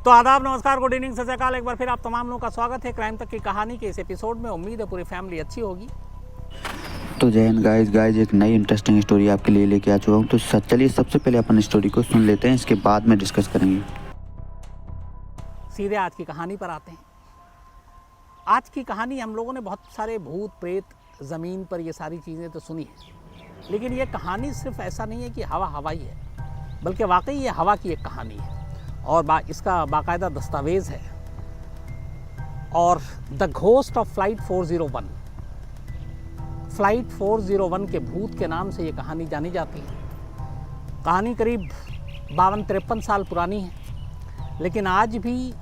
तो आदाब, नमस्कार, गुड इवनिंग, सत श्री अकाल। एक बार फिर आप तमाम लोगों का स्वागत है क्राइम तक की कहानी के इस एपिसोड में। उम्मीद है पूरी फैमिली अच्छी होगी। तो जय हिंद गाइज, एक नई इंटरेस्टिंग स्टोरी आपके लिए लेके आ चुका हूँ। तो चलिए सबसे पहले अपन स्टोरी को सुन लेते हैं, इसके बाद में डिस्कस करेंगे। सीधे आज की कहानी पर आते हैं। आज की कहानी हम लोगों ने बहुत सारे भूत प्रेत, ज़मीन पर ये सारी चीज़ें तो सुनी है, लेकिन ये कहानी सिर्फ ऐसा नहीं है कि हवा हवाई है, बल्कि वाकई ये हवा की एक कहानी है और इसका बाकायदा दस्तावेज़ है। और the ghost of flight 401, flight 401 के भूत के नाम से ये कहानी जानी जाती है। कहानी करीब 52-53 साल पुरानी है, लेकिन आज भी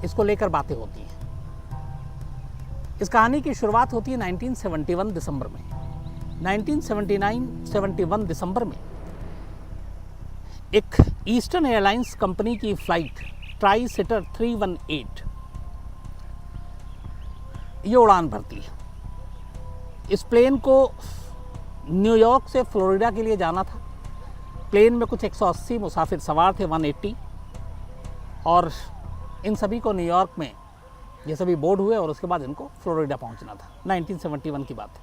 इसको लेकर बातें होती हैं। इस कहानी की शुरुआत होती है 1971 दिसंबर में। 1971 दिसंबर में एक ईस्टर्न एयरलाइंस कंपनी की फ्लाइट ट्राई सिटर 318 ये उड़ान भरती है। इस प्लेन को न्यूयॉर्क से फ्लोरिडा के लिए जाना था। प्लेन में कुछ 180 मुसाफिर सवार थे, 180, और इन सभी को न्यूयॉर्क में ये सभी बोर्ड हुए और उसके बाद इनको फ्लोरिडा पहुंचना था। 1971 की बात है।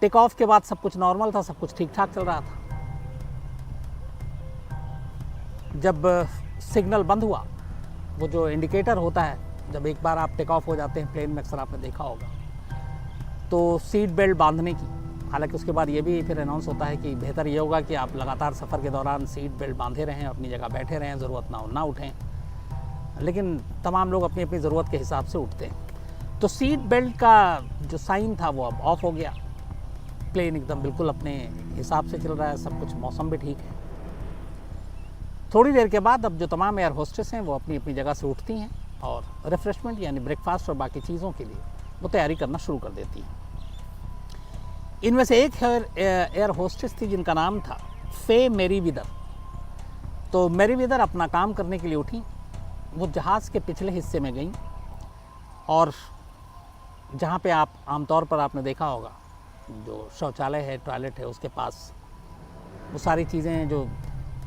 टेक ऑफ के बाद सब कुछ नॉर्मल था, सब कुछ ठीक ठाक चल रहा था। जब सिग्नल बंद हुआ, वो जो इंडिकेटर होता है जब एक बार आप टेक ऑफ हो जाते हैं प्लेन में, अक्सर आपने देखा होगा, तो सीट बेल्ट बांधने की, हालांकि उसके बाद ये भी फिर अनाउंस होता है कि बेहतर ये होगा कि आप लगातार सफ़र के दौरान सीट बेल्ट बांधे रहें, अपनी जगह बैठे रहें, ज़रूरत ना हो ना उठें, लेकिन तमाम लोग अपनी अपनी ज़रूरत के हिसाब से उठते हैं। तो सीट बेल्ट का जो साइन था वो अब ऑफ हो गया। प्लेन एकदम बिल्कुल अपने हिसाब से चल रहा है, सब कुछ, मौसम भी ठीक है। थोड़ी देर के बाद अब जो तमाम एयर होस्टेस हैं वो अपनी अपनी जगह से उठती हैं और रिफ्रेशमेंट यानी ब्रेकफास्ट और बाकी चीज़ों के लिए वो तैयारी करना शुरू कर देती हैं। इनमें से एक एयर होस्टेस थी जिनका नाम था फे मेरीवीदर। तो मेरीवीदर अपना काम करने के लिए उठी। वो जहाज़ के पिछले हिस्से में गई और जहाँ पे आप आमतौर पर आपने देखा होगा जो शौचालय है, टॉयलेट है, उसके पास वो सारी चीज़ें जो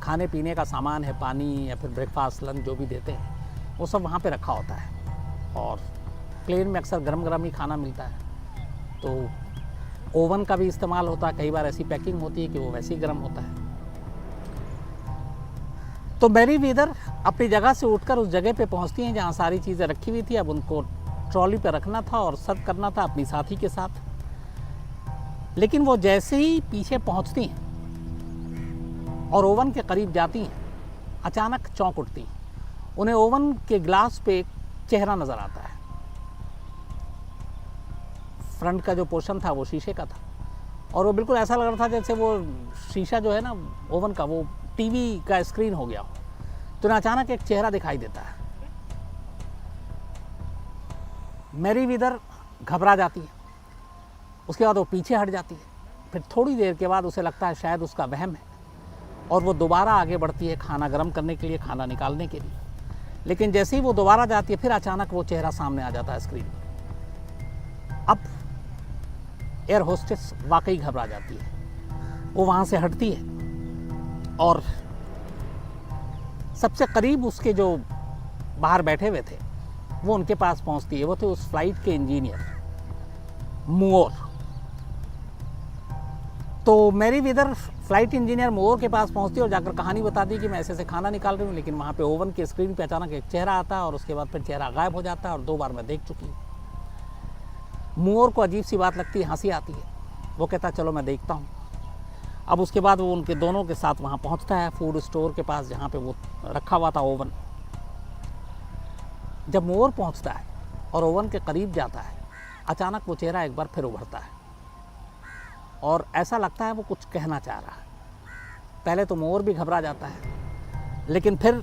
खाने पीने का सामान है, पानी या फिर ब्रेकफास्ट, लंच जो भी देते हैं, वो सब वहाँ पे रखा होता है। और प्लेन में अक्सर गरम गरम ही खाना मिलता है, तो ओवन का भी इस्तेमाल होता है। कई बार ऐसी पैकिंग होती है कि वो वैसे ही गर्म होता है। तो मेरीवीदर अपनी जगह से उठकर उस जगह पे पहुंचती हैं जहां सारी चीज़ें रखी हुई थी। अब उनको ट्रॉली पे रखना था और सर्व करना था अपनी साथी के साथ। लेकिन वो जैसे ही पीछे पहुंचती हैं और ओवन के करीब जाती हैं, अचानक चौंक उठती हैं। उन्हें ओवन के ग्लास पे एक चेहरा नज़र आता है। फ्रंट का जो पोर्शन था वो शीशे का था और वो बिल्कुल ऐसा लग रहा था जैसे वो शीशा जो है ना ओवन का, वो टीवी का स्क्रीन हो गया हो। तो अचानक एक चेहरा दिखाई देता है। मेरीवीदर घबरा जाती है। उसके बाद वो पीछे हट जाती है। फिर थोड़ी देर के बाद उसे लगता है शायद उसका वहम है और वो दोबारा आगे बढ़ती है खाना गर्म करने के लिए, खाना निकालने के लिए। लेकिन जैसे ही वो दोबारा जाती है, फिर अचानक वो चेहरा सामने आ जाता है स्क्रीन पर। अब एयर होस्टेस वाकई घबरा जाती है। वो वहाँ से हटती है और सबसे करीब उसके जो बाहर बैठे हुए थे वो उनके पास पहुँचती है। वो थे उस फ्लाइट के इंजीनियर मूर। तो मेरीवीदर फ्लाइट इंजीनियर मूर के पास पहुँचती है और जाकर कहानी बताती है कि मैं ऐसे ऐसे खाना निकाल रही हूँ, लेकिन वहाँ पे ओवन के स्क्रीन पे अचानक एक चेहरा आता है और उसके बाद फिर चेहरा गायब हो जाता है और 2 बार मैं देख चुकी हूँ। मूर को अजीब सी बात लगती है, हंसी आती है। वो कहता है चलो मैं देखता हूँ। अब उसके बाद वो उनके दोनों के साथ वहाँ पहुँचता है फूड स्टोर के पास जहाँ पे वो रखा हुआ था ओवन। जब मूर पहुँचता है और ओवन के करीब जाता है, अचानक वो चेहरा एक बार फिर उभरता है और ऐसा लगता है वो कुछ कहना चाह रहा है। पहले तो मोर भी घबरा जाता है, लेकिन फिर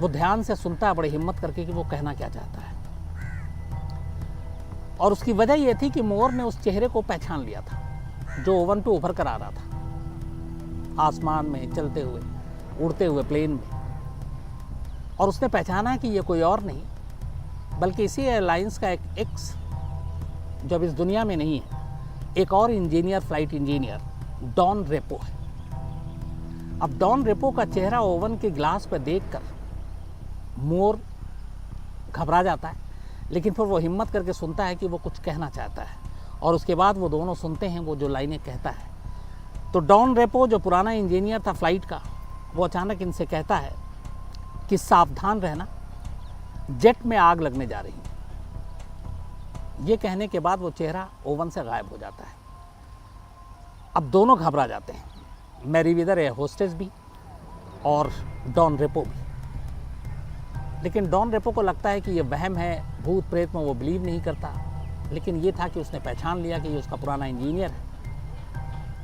वो ध्यान से सुनता है बड़ी हिम्मत करके कि वो कहना क्या चाहता है। और उसकी वजह ये थी कि मोर ने उस चेहरे को पहचान लिया था जो ओवन पे उभर कर आ रहा था, आसमान में चलते हुए, उड़ते हुए प्लेन में। और उसने पहचाना कि ये कोई और नहीं बल्कि इसी एयरलाइंस का एक एक्स, जो अब इस दुनिया में नहीं है, एक और engineer, flight engineer Don Repo है। अब डॉन रेपो का चेहरा ओवन के ग्लास पर देखकर मोर घबरा जाता है, लेकिन फिर वो हिम्मत करके सुनता है कि वो कुछ कहना चाहता है, और उसके बाद वो दोनों सुनते हैं वो जो लाइनें कहता है। तो डॉन रेपो जो पुराना इंजीनियर था फ्लाइट का, वो अचानक इनसे कहता है कि सावधान रहना, जेट में आग लगने जा रही है। ये कहने के बाद वो चेहरा ओवन से गायब हो जाता है। अब दोनों घबरा जाते हैं, मैरीवेदर एयर होस्टेस भी और डॉन रेपो भी। लेकिन डॉन रेपो को लगता है कि ये वहम है, भूत प्रेत में वो बिलीव नहीं करता, लेकिन ये था कि उसने पहचान लिया कि ये उसका पुराना इंजीनियर है।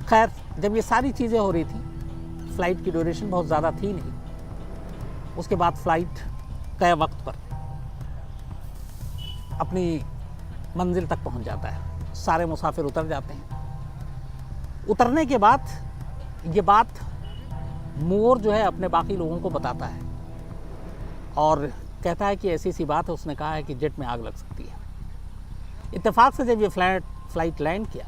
खैर, जब ये सारी चीज़ें हो रही थी, फ़्लाइट की ड्यूरेशन बहुत ज़्यादा थी नहीं, उसके बाद फ़्लाइट तय वक्त पर अपनी मंजिल तक पहुंच जाता है। सारे मुसाफिर उतर जाते हैं। उतरने के बाद ये बात मोर जो है अपने बाकी लोगों को बताता है और कहता है कि ऐसी सी बात है, उसने कहा है कि जेट में आग लग सकती है। इत्तेफाक से जब ये फ्लाइट लैंड किया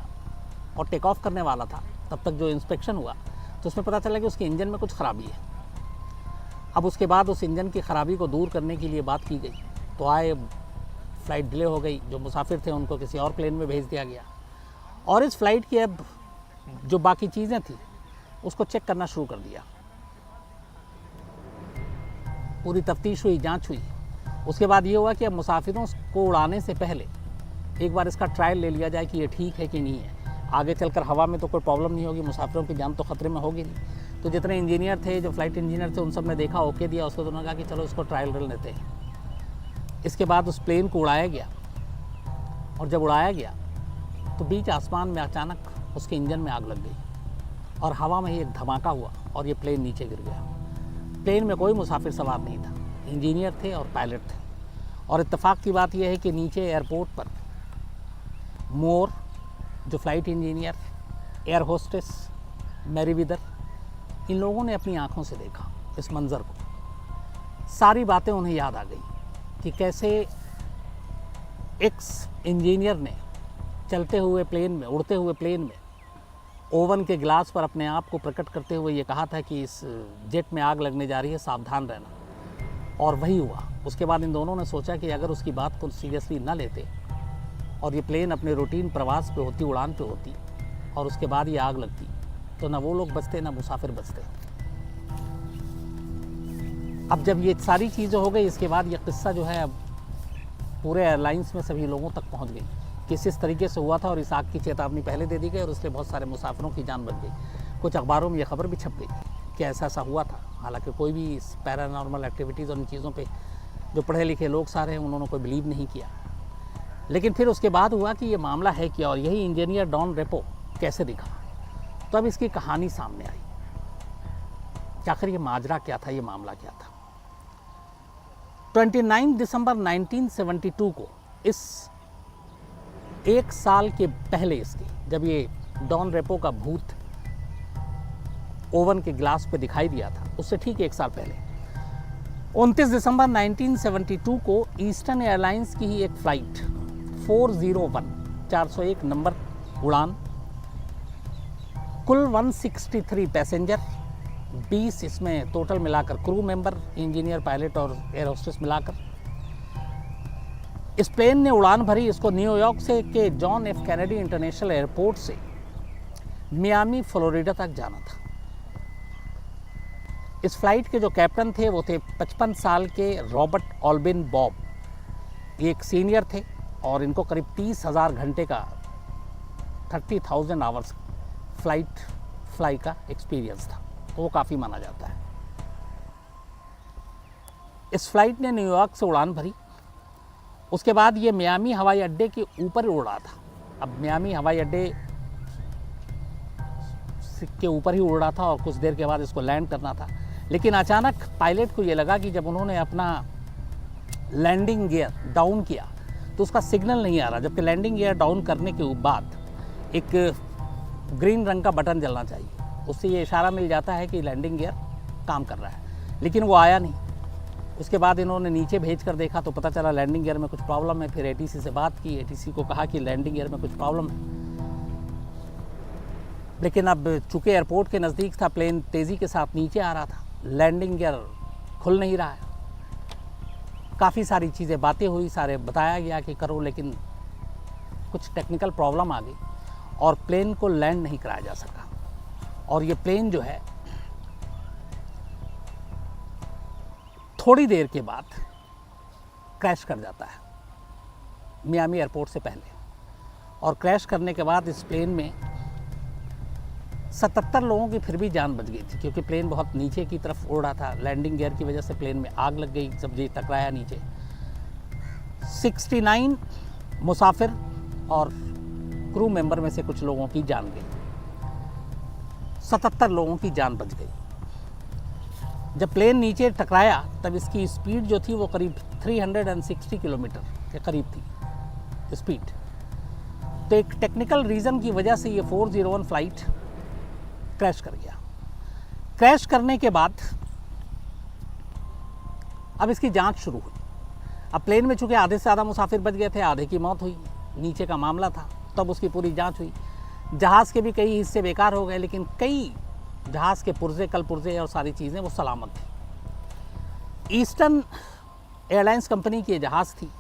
और टेक ऑफ करने वाला था, तब तक जो इंस्पेक्शन हुआ तो उसमें पता चला कि उसके इंजन में कुछ ख़राबी है। अब उसके बाद उस इंजन की ख़राबी को दूर करने के लिए बात की गई, तो आए फ़्लाइट डिले हो गई। जो मुसाफिर थे उनको किसी और प्लेन में भेज दिया गया, और इस फ़्लाइट की अब जो बाकी चीज़ें थी उसको चेक करना शुरू कर दिया। पूरी तफ्तीश हुई, जांच हुई। उसके बाद ये हुआ कि अब मुसाफिरों को उड़ाने से पहले एक बार इसका ट्रायल ले लिया जाए कि ये ठीक है कि नहीं है। आगे चलकर हवा में तो कोई प्रॉब्लम नहीं होगी, मुसाफिरों की जान तो ख़तरे में होगी नहीं। तो जितने इंजीनियर थे, जो फ्लाइट इंजीनियर थे, उन सब ने देखा, ओके दिया उसको। तो उन्होंने कहा कि चलो इसको ट्रायल कर लेते हैं। इसके बाद उस प्लेन को उड़ाया गया, और जब उड़ाया गया तो बीच आसमान में अचानक उसके इंजन में आग लग गई और हवा में ही एक धमाका हुआ और ये प्लेन नीचे गिर गया। प्लेन में कोई मुसाफिर सवार नहीं था, इंजीनियर थे और पायलट थे। और इत्तेफाक की बात यह है कि नीचे एयरपोर्ट पर मोर, जो flight engineer, air hostess, Meriwether, इन लोगों ने अपनी आंखों से देखा इस मंज़र को। सारी बातें उन्हें याद आ गई कि कैसे एक्स इंजीनियर ने चलते हुए प्लेन में, उड़ते हुए प्लेन में, ओवन के गिलास पर अपने आप को प्रकट करते हुए ये कहा था कि इस जेट में आग लगने जा रही है, सावधान रहना। और वही हुआ। उसके बाद इन दोनों ने सोचा कि अगर उसकी बात को सीरियसली न लेते और ये प्लेन अपने रूटीन प्रवास पे होती, उड़ान पे होती, और उसके बाद ये आग लगती, तो ना वो लोग बचते ना मुसाफिर बचते। अब जब ये सारी चीज़ें हो गई, इसके बाद ये किस्सा जो है अब पूरे एयरलाइंस में सभी लोगों तक पहुंच गई कि इस तरीके से हुआ था, और इस आग की चेतावनी पहले दे दी गई और इसलिए बहुत सारे मुसाफिरों की जान बच गई। कुछ अखबारों में ये खबर भी छप गई कि ऐसा ऐसा हुआ था। हालांकि कोई भी इस पैरानॉर्मल एक्टिविटीज़ और इन चीज़ों पे जो पढ़े लिखे लोग सारे हैं, उन्होंने कोई बिलीव नहीं किया। लेकिन फिर उसके बाद हुआ कि ये मामला है क्या, और यही इंजीनियर डॉन रेपो कैसे दिखा। तो अब इसकी कहानी सामने आई कि आखिर ये माजरा क्या था, ये मामला क्या था। 29 दिसंबर 1972 को, इस एक साल के पहले इसके, जब ये डॉन रेपो का भूत ओवन के ग्लास पे दिखाई दिया था, उससे ठीक एक साल पहले 29 दिसंबर 1972 को ईस्टर्न एयरलाइंस की ही एक फ़्लाइट 401 नंबर उड़ान, कुल 163 पैसेंजर, 20 इसमें टोटल मिलाकर क्रू मेंबर, इंजीनियर, पायलट और एयर होस्टेस मिलाकर, इस प्लेन ने उड़ान भरी। इसको न्यूयॉर्क से के John F Kennedy international airport से मियामी, फ्लोरिडा तक जाना था। इस फ्लाइट के जो कैप्टन थे वो थे 55 साल के रॉबर्ट ऑल्बिन बॉब। ये एक सीनियर थे और इनको करीब 30,000 घंटे का 30,000 आवर्स फ्लाई का एक्सपीरियंस था, तो वो काफ़ी माना जाता है। इस फ्लाइट ने न्यूयॉर्क से उड़ान भरी। उसके बाद ये मियामी हवाई अड्डे के ऊपर उड़ा था। अब मियामी हवाई अड्डे के ऊपर ही उड़ रहा था और कुछ देर के बाद इसको लैंड करना था। लेकिन अचानक पायलट को ये लगा कि जब उन्होंने अपना लैंडिंग गियर डाउन किया तो उसका सिग्नल नहीं आ रहा, जबकि लैंडिंग गियर डाउन करने के बाद एक ग्रीन रंग का बटन जलना चाहिए, उससे ये इशारा मिल जाता है कि लैंडिंग गियर काम कर रहा है, लेकिन वो आया नहीं। उसके बाद इन्होंने नीचे भेज कर देखा तो पता चला लैंडिंग गियर में कुछ प्रॉब्लम है। फिर एटीसी से बात की, एटीसी को कहा कि लैंडिंग गियर में कुछ प्रॉब्लम है, लेकिन अब चूँकि एयरपोर्ट के नज़दीक था, प्लेन तेज़ी के साथ नीचे आ रहा था, लैंडिंग गियर खुल नहीं रहा है। काफ़ी सारी चीज़ें बातें हुई, सारे बताया गया कि करो, लेकिन कुछ टेक्निकल प्रॉब्लम आ गई और प्लेन को लैंड नहीं कराया जा सका। और ये प्लेन जो है थोड़ी देर के बाद क्रैश कर जाता है मियामी एयरपोर्ट से पहले। और क्रैश करने के बाद इस प्लेन में 77 लोगों की फिर भी जान बच गई थी, क्योंकि प्लेन बहुत नीचे की तरफ उड़ रहा था। लैंडिंग गियर की वजह से प्लेन में आग लग गई जब ये टकराया नीचे। 69 मुसाफिर और क्रू मेंबर में से कुछ लोगों की जान गई, 77 लोगों की जान बच गई। जब प्लेन नीचे टकराया तब इसकी स्पीड जो थी वो करीब 360 किलोमीटर के करीब थी स्पीड। तो एक टेक्निकल रीज़न की वजह से ये 401 फ्लाइट क्रैश कर गया। क्रैश करने के बाद अब इसकी जांच शुरू हुई। अब प्लेन में चूंकि आधे से ज़्यादा मुसाफिर बच गए थे, आधे की मौत हुई, नीचे का मामला था, तब उसकी पूरी जांच हुई। जहाज़ के भी कई हिस्से बेकार हो गए, लेकिन कई जहाज़ के पुर्जे, कल पुर्जे और सारी चीज़ें वो सलामत थी। ईस्टर्न एयरलाइंस कंपनी की जहाज़ थी।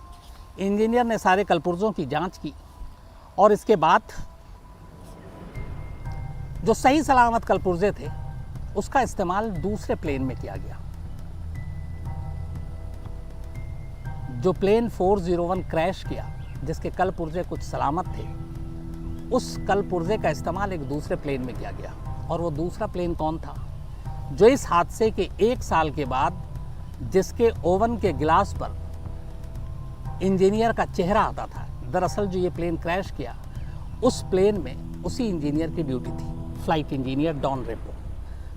इंजीनियर ने सारे कलपुर्जों की जांच की और इसके बाद जो सही सलामत कलपुर्जे थे उसका इस्तेमाल दूसरे प्लेन में किया गया। जो प्लेन 401 क्रैश किया, जिसके कलपुर्जे कुछ सलामत थे, उस कलपुर्जे का इस्तेमाल एक दूसरे प्लेन में किया गया। और वो दूसरा प्लेन कौन था? जो इस हादसे के 1 साल के बाद जिसके ओवन के गिलास पर इंजीनियर का चेहरा आता था। दरअसल जो ये प्लेन क्रैश किया, उस प्लेन में उसी इंजीनियर की ड्यूटी थी, फ्लाइट इंजीनियर डॉन रेपो।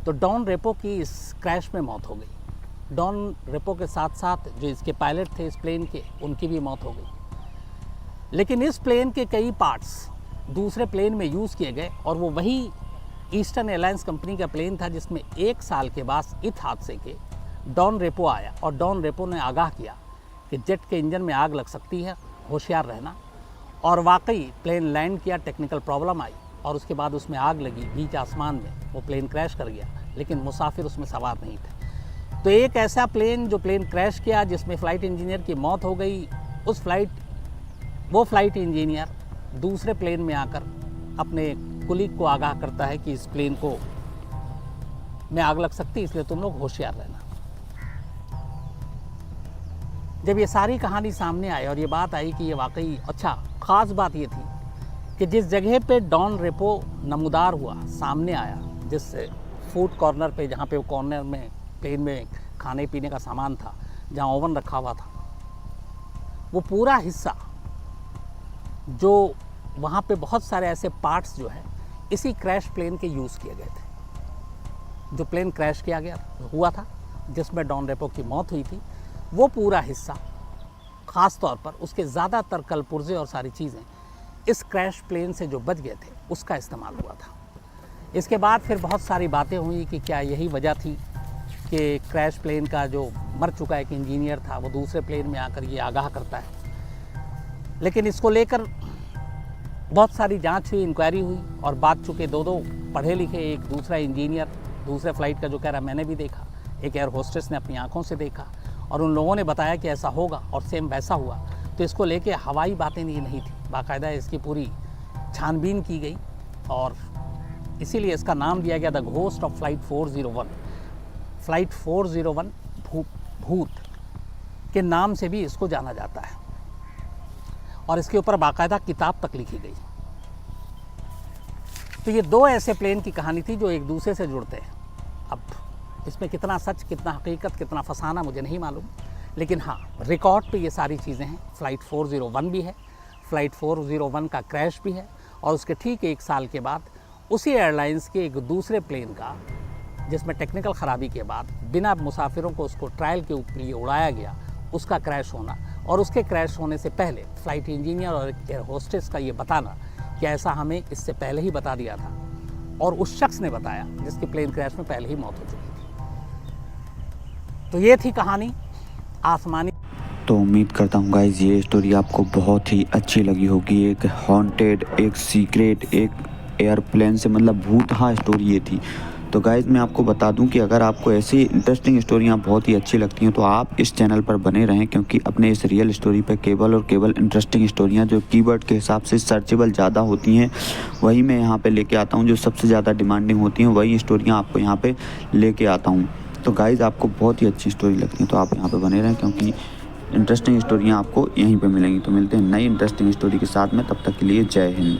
तो डॉन रेपो की इस क्रैश में मौत हो गई। डॉन रेपो के साथ साथ जो इसके पायलट थे इस प्लेन के, उनकी भी मौत हो गई। लेकिन इस प्लेन के कई पार्ट्स दूसरे प्लेन में यूज़ किए गए और वो वही ईस्टर्न एयरलाइंस कंपनी का प्लेन था जिसमें 1 साल के बाद इस हादसे के डॉन रेपो आया और डॉन रेपो ने आगाह किया कि जेट के इंजन में आग लग सकती है, होशियार रहना। और वाकई प्लेन लैंड किया, टेक्निकल प्रॉब्लम आई और उसके बाद उसमें आग लगी बीच आसमान में, वो प्लेन क्रैश कर गया, लेकिन मुसाफिर उसमें सवार नहीं थे। तो एक ऐसा प्लेन जो प्लेन क्रैश किया जिसमें फ़्लाइट इंजीनियर की मौत हो गई, वो फ्लाइट इंजीनियर दूसरे प्लेन में आकर अपने कुलीग को आगाह करता है कि इस प्लेन को में आग लग सकती है, इसलिए तुम लोग होशियार रहना। जब ये सारी कहानी सामने आई और ये बात आई कि ये वाकई अच्छा, ख़ास बात ये थी कि जिस जगह पे डॉन रेपो नमूदार हुआ, सामने आया, जिस फूड कॉर्नर पे, जहाँ पे वो कॉर्नर में प्लेन में खाने पीने का सामान था, जहाँ ओवन रखा हुआ था, वो पूरा हिस्सा जो वहाँ पे बहुत सारे ऐसे पार्ट्स जो है इसी क्रैश प्लेन के यूज़ किए गए थे। जो प्लेन क्रैश किया गया हुआ था जिसमें डॉन रेपो की मौत हुई थी, वो पूरा हिस्सा, ख़ास तौर पर उसके ज़्यादातर कलपुर्जे और सारी चीज़ें इस क्रैश प्लेन से जो बच गए थे उसका इस्तेमाल हुआ था। इसके बाद फिर बहुत सारी बातें हुई कि क्या यही वजह थी कि क्रैश प्लेन का जो मर चुका एक इंजीनियर था वो दूसरे प्लेन में आकर ये आगाह करता है। लेकिन इसको लेकर बहुत सारी जांच हुई, इंक्वायरी हुई और बात चुके दो पढ़े लिखे, एक दूसरा इंजीनियर दूसरे फ्लाइट का जो कह रहा मैंने भी देखा, एक एयर होस्टेस ने अपनी आंखों से देखा और उन लोगों ने बताया कि ऐसा होगा और सेम वैसा हुआ। तो इसको लेके हवाई बातें नहीं थी, बाकायदा इसकी पूरी छानबीन की गई और इसीलिए इसका नाम दिया गया the ghost of flight 401। Flight 401 भूत के नाम से भी इसको जाना जाता है और इसके ऊपर बाकायदा किताब तक लिखी गई। तो ये 2 ऐसे प्लेन की कहानी थी जो एक दूसरे से जुड़ते हैं। अब इसमें कितना सच, कितना हकीकत, कितना फसाना मुझे नहीं मालूम, लेकिन हाँ, रिकॉर्ड पे ये सारी चीज़ें हैं। फ़्लाइट 401 भी है, फ़्लाइट 401 का क्रैश भी है और उसके ठीक 1 साल के बाद उसी एयरलाइंस के एक दूसरे प्लेन का, जिसमें टेक्निकल ख़राबी के बाद बिना मुसाफिरों को उसको ट्रायल के लिए उड़ाया गया, उसका क्रैश होना और उसके क्रैश होने से पहले फ़्लाइट इंजीनियर और एयर होस्टेस का ये बताना कि ऐसा हमें इससे पहले ही बता दिया था और उस शख्स ने बताया जिसकी प्लेन क्रैश में पहले ही मौत हो चुकी थी। तो ये थी कहानी आसमानी। तो उम्मीद करता हूँ गाइज़ ये स्टोरी आपको बहुत ही अच्छी लगी होगी। एक हॉन्टेड, एक सीक्रेट, एक एयरप्लेन से मतलब भूत हाँ स्टोरी ये थी। तो गाइज़ मैं आपको बता दूं कि अगर आपको ऐसी इंटरेस्टिंग स्टोरियां बहुत ही अच्छी लगती हैं तो आप इस चैनल पर बने रहें, क्योंकि अपने इस रियल स्टोरी पे केवल और केवल इंटरेस्टिंग स्टोरियां जो कीवर्ड के हिसाब से सर्चेबल ज़्यादा होती हैं वही मैं यहाँ पे लेके आता हूँ। जो सबसे ज़्यादा डिमांडिंग होती हैं वही स्टोरियाँ आपको यहाँ पर लेके आता हूँ। तो गाइज़ आपको बहुत ही अच्छी स्टोरी लगती है तो आप यहाँ पर बने रहें, क्योंकि इंटरेस्टिंग स्टोरियाँ आपको यहीं पर मिलेंगी। तो मिलते हैं नई इंटरेस्टिंग स्टोरी के साथ में, तब तक के लिए जय हिंद।